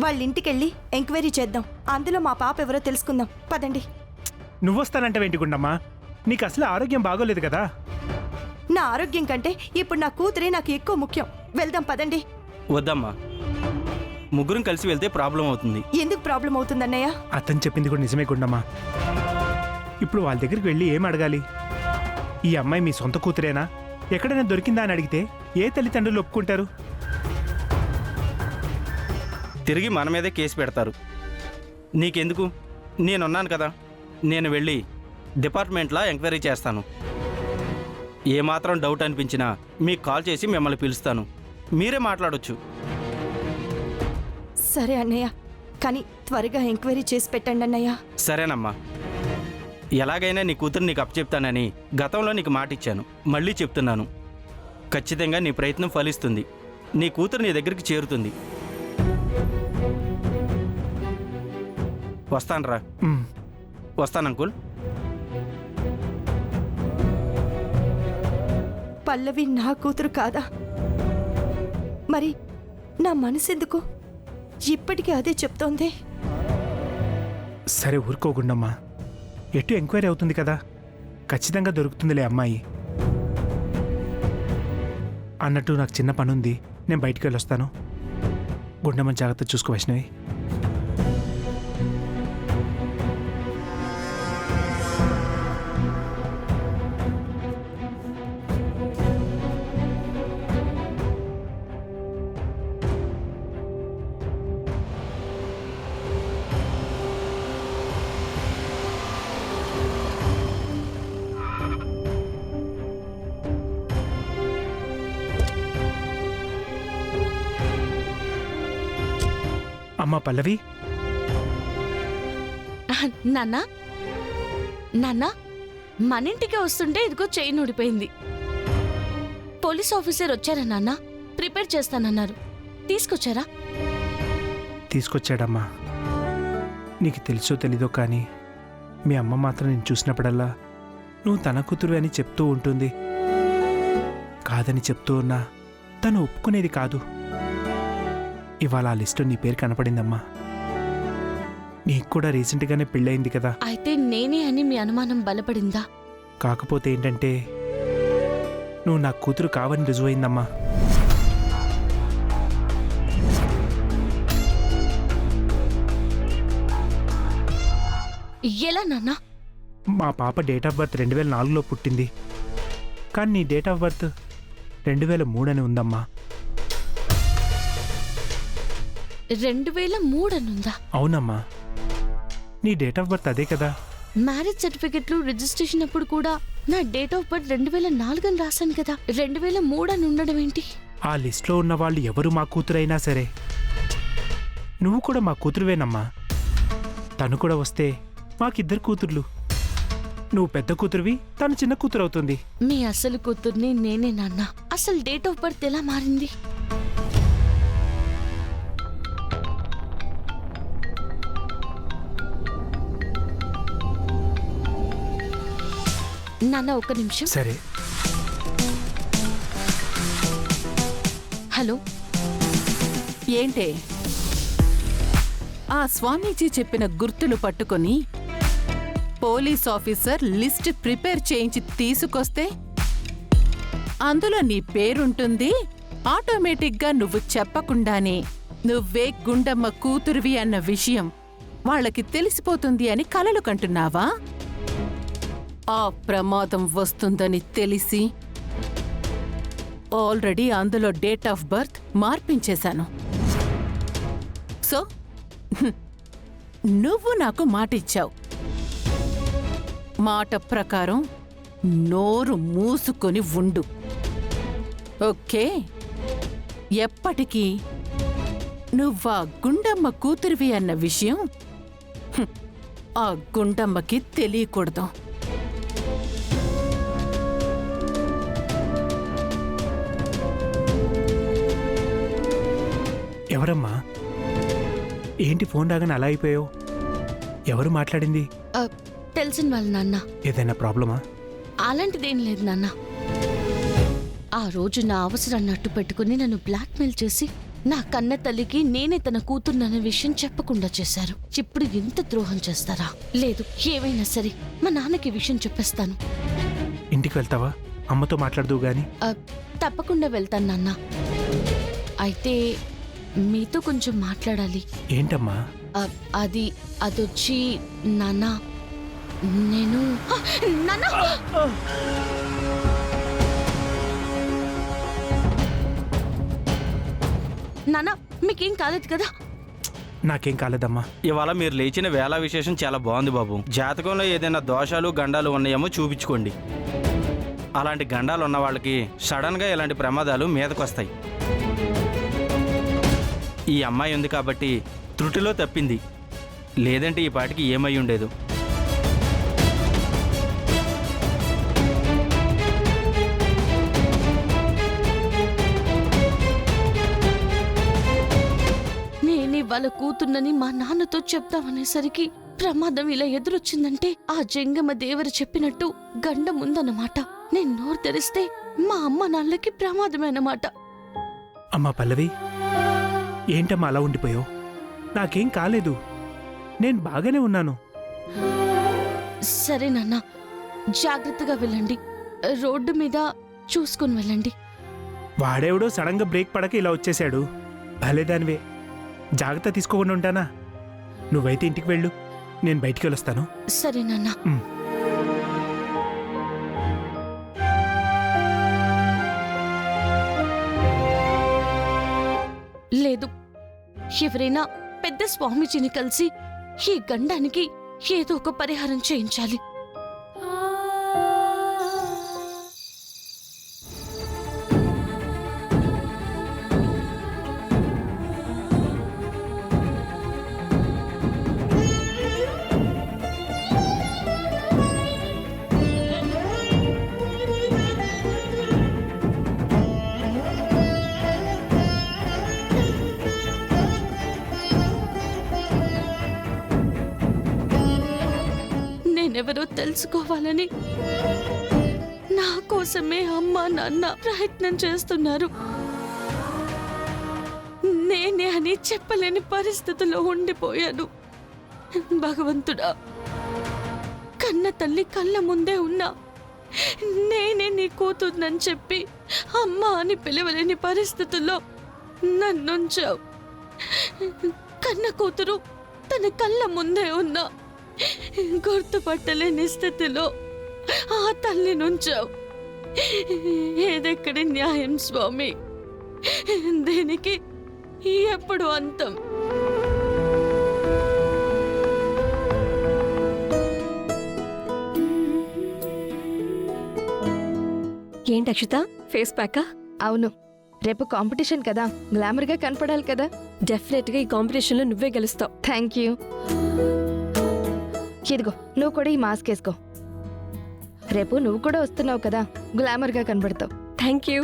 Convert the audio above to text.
వాళ్ళ ఇంటికెళ్ళి ఎంక్వైరీ చేద్దాం. అందులో మా పాప ఎవరో తెలుసుకుందాం. పదండి. నువ్వొస్తానంటే గుండమ్మా, నీకు అసలు ఆరోగ్యం బాగోలేదు కదా. నా ఆరోగ్యం కంటే ఇప్పుడు నా కూతురే నాకు ఎక్కువ ముఖ్యం. వెళ్దాం పదండి. వద్దమ్మా, ముగ్గురం కలిసి వెళ్తే ప్రాబ్లం అవుతుంది. ఎందుకు ప్రాబ్లం అవుతుందన్నయ్య? అతను చెప్పింది కూడా నిజమే గుండమ్మా. ఇప్పుడు వాళ్ళ దగ్గరికి వెళ్ళి ఏం అడగాలి? ఈ అమ్మాయి మీ సొంత కూతురేనా, ఎక్కడైనా దొరికిందా అని అడిగితే ఏ తల్లిదండ్రులు ఒప్పుకుంటారు? తిరిగి మన మీదే కేసు పెడతారు. నీకెందుకు, నేనున్నాను కదా. నేను వెళ్ళి డిపార్ట్మెంట్లో ఎంక్వైరీ చేస్తాను. ఏమాత్రం డౌట్ అనిపించినా మీకు కాల్ చేసి మిమ్మల్ని పిలుస్తాను. మీరే మాట్లాడొచ్చు. సరే అన్నయ్య, కానీ త్వరగా ఎంక్వైరీ చేసి పెట్టండి అన్నయ్య. సరేనమ్మా, ఎలాగైనా నీ కూతురు నీకు అప్పచెప్తానని గతంలో నీకు మాట ఇచ్చాను. మళ్ళీ చెప్తున్నాను, ఖచ్చితంగా నీ ప్రయత్నం ఫలిస్తుంది. నీ కూతురు నీ దగ్గరికి చేరుతుంది. వస్తానరా. వస్తాను అంకుల్. పల్లవి నా కూతురు కాదా? మరి నా మనసెందుకు ఇప్పటికీ అదే చెప్తోంది? సరే ఊరుకోగుండమ్మా, ఎటు ఎంక్వైరీ అవుతుంది కదా, ఖచ్చితంగా దొరుకుతుందిలే అమ్మాయి. అన్నట్టు నాకు చిన్న పని ఉంది, నేను బయటికి వెళ్ళొస్తాను. గుండమ్మని జాగ్రత్త చూసుకో వైష్ణవి. అమ్మా పల్లవి. నాన్న, నాన్న, మన ఇంటికి వస్తుంటే ఇదిగో చైన్ ఊడిపోయింది. పోలీస్ ఆఫీసర్ వచ్చారా నాన్న? ప్రిపేర్ చేస్తానన్నారు. తీసుకొచ్చారా? తీసుకొచ్చాడమ్మా. నీకు తెలుసో తెలీదో కానీ మీ అమ్మ మాత్రం నేను చూసినప్పుడల్లా నువ్వు తన కూతురు అని చెప్తూ ఉంటుంది. కాదని చెప్తూ ఉన్నా తను ఒప్పుకునేది కాదు. ఇవాళ ఆ లిస్టు నీ పేరు కనపడిందమ్మా. నీకు కూడా రీసెంట్గానే పెళ్ళయింది కదా. అయితే నేనే అని మీ అనుమానం బలపడిందా? కాకపోతే ఏంటంటే నువ్వు నా కూతురు కావని రుజువైందమ్మా. ఎలా నాన్న? మా పాప డేట్ ఆఫ్ బర్త్ 2004లో పుట్టింది, కానీ నీ డేట్ ఆఫ్ బర్త్ 2003 అని ఉందమ్మా. 2003 అనుందా? అవునమ్మా, నీ డేట్ ఆఫ్ బర్త్ అదే కదా. మ్యారేజ్ సర్టిఫికెట్లు రిజిస్ట్రేషన్ అప్పుడు కూడా నా డేట్ ఆఫ్ బర్త్ 2004 అని రాశాను కదా. 2003 అని ఉండడం ఏంటి? ఆ లిస్ట్లో ఉన్న వాళ్ళు ఎవరు మా కూతురైనా సరే నువ్వు కూడా మా కూతురువేనమ్మా. తను కూడా వస్తే మాకిద్దరు కూతుర్లు. నువ్వు పెద్ద కూతురువి, తను చిన్న కూతురు అవుతుంది. మీ అసలు కూతుర్ని నేనే నాన్న. అసలు డేట్ ఆఫ్ బర్త్ ఎలా మారింది? నాన్న ఒక్క నిమిషం. సరే. హలో, ఏంటే? ఆ స్వామీజీ చెప్పిన గుర్తులు పట్టుకొని పోలీస్ ఆఫీసర్ లిస్ట్ ప్రిపేర్ చేయించి తీసుకొస్తే అందులో నీ పేరుంటుంది. ఆటోమేటిక్గా నువ్వు చెప్పకుండానే నువ్వే గుండమ్మ కూతురువి అన్న విషయం వాళ్ళకి తెలిసిపోతుంది అని కలలు కంటున్నావా? ఆ ప్రమాదం వస్తుందని తెలిసి ఆల్రెడీ అందులో డేట్ ఆఫ్ బర్త్ మార్పించేశాను. సో నువ్వు నాకు మాటిచ్చావు. మాట ప్రకారం నోరు మూసుకొని ఉండు, ఓకే? ఎప్పటికీ నువ్వా గుండమ్మ కూతురివి అన్న విషయం ఆ గుండమ్మకి తెలియకూడదు. ఎవరమ్మా? ఏంటి ఫోన్ రాగానే అలా అయిపోయావు? ఎవరు మాట్లాడింది? తెలిసిన వాళ్ళ నాన్న. ఏదైనా ప్రాబ్లమా? అలాంటిదేం లేదు నాన్న. ఆ రోజు నా అవసరాన్ని అట్టు పెట్టుకుని నన్ను బ్లాక్మెయిల్ చేసి నా కన్న తల్లికి నేనే తన కూతుర్నన్న విషయం చెప్పకుండా చేశారు. ఇప్పుడు ఎంత ద్రోహం చేస్తారా? లేదు, ఏవైనా సరే మా నాన్నకి ఈ విషయం చెప్పేస్తాను. ఇంటికి వెళ్తావా? అమ్మతో మాట్లాడదు గాని. తప్పకుండా వెళ్తాను నాన్న. అయితే మీతో కొంచెం మాట్లాడాలి. ఏంటమ్మా? అదొచ్చి నాన్న, నేను నాన్న నాన్న మీకేం కాలేదు కదా? నాకేం కాలేదమ్మా. ఇవాళ మీరు లేచిన వేళ విశేషం చాలా బాగుంది బాబు. జాతకంలో ఏదైనా దోషాలు గండాలు ఉన్నాయేమో చూపించుకోండి. అలాంటి గండాలు ఉన్న వాళ్ళకి సడన్గా ఇలాంటి ప్రమాదాలు మీదకొస్తాయి. ఈ అమ్మాయి ఉంది కాబట్టి త్రుటిలో తప్పింది, లేదంటే ఈ పాటికి ఏమై ఉండేదు. వాళ్ళ కూతుర్నని మా నాన్నతో చెప్తామనేసరికి ప్రమాదం ఇలా ఎదురొచ్చిందంటే ఆ జంగమ దేవరు చెప్పినట్టు గండం ఉందన్నమాట. నేను నోరు తెరిస్తే మా అమ్మ నాన్నలకి ప్రమాదమేనమాట. అమ్మా పల్లవి, ఏంటమ్మా అలా ఉండిపోయావు? నాకేం కాలేదు, నేను బాగానే ఉన్నాను. సరే నాన్న, జాగ్రత్తగా వెళ్ళండి. రోడ్డు మీద చూసుకుని వెళ్ళండి. వాడెవడో సడన్గా బ్రేక్ పడక ఇలా వచ్చేశాడు. భలేదానివే, జాగ్రత్త తీసుకోకుండా ఉంటానా? నువ్వైతే ఇంటికి వెళ్ళు, నేను బయటికి వెళ్ళొస్తాను. సరే నాన్న. లేదు, ఎవరైనా పెద్ద స్వామీజీని కలిసి ఈ గండానికి ఏదో ఒక పరిహారం చేయించాలి. నేనెవరో తెలుసుకోవాలని నా కోసమే అమ్మా నాన్న ప్రయత్నం చేస్తున్నారు. నేనే అని చెప్పలేని పరిస్థితిలో ఉండిపోయాను. భగవంతుడా, కన్న తల్లి కళ్ళ ముందే ఉన్నా నేనే నీ కూతుర్నని చెప్పి అమ్మ అని పిలవలేని పరిస్థితుల్లో నన్నుంచావు. కన్న కూతురు తన కళ్ళ ముందే ఉన్నా గుర్తుపట్టలేని స్థితిలో ఆ తల్లి నుంచావు. ఏదెక్కడి న్యాయం స్వామి? దీనికి ఎప్పుడు అంతం? ఏంటి అక్షిత, ఫేస్ ప్యాకా? అవును, రేపు కాంపిటీషన్ కదా, గ్లామర్గా కనపడాలి కదా. డెఫినెట్గా ఈ కాంపిటీషన్లో నువ్వే గెలుస్తావు. Thank you. ఇదిగో, నువ్వు కూడా ఈ మాస్క్ వేసుకో. రేపు నువ్వు కూడా వస్తున్నావు కదా, గ్లామర్గా కనబడతావు. Thank you.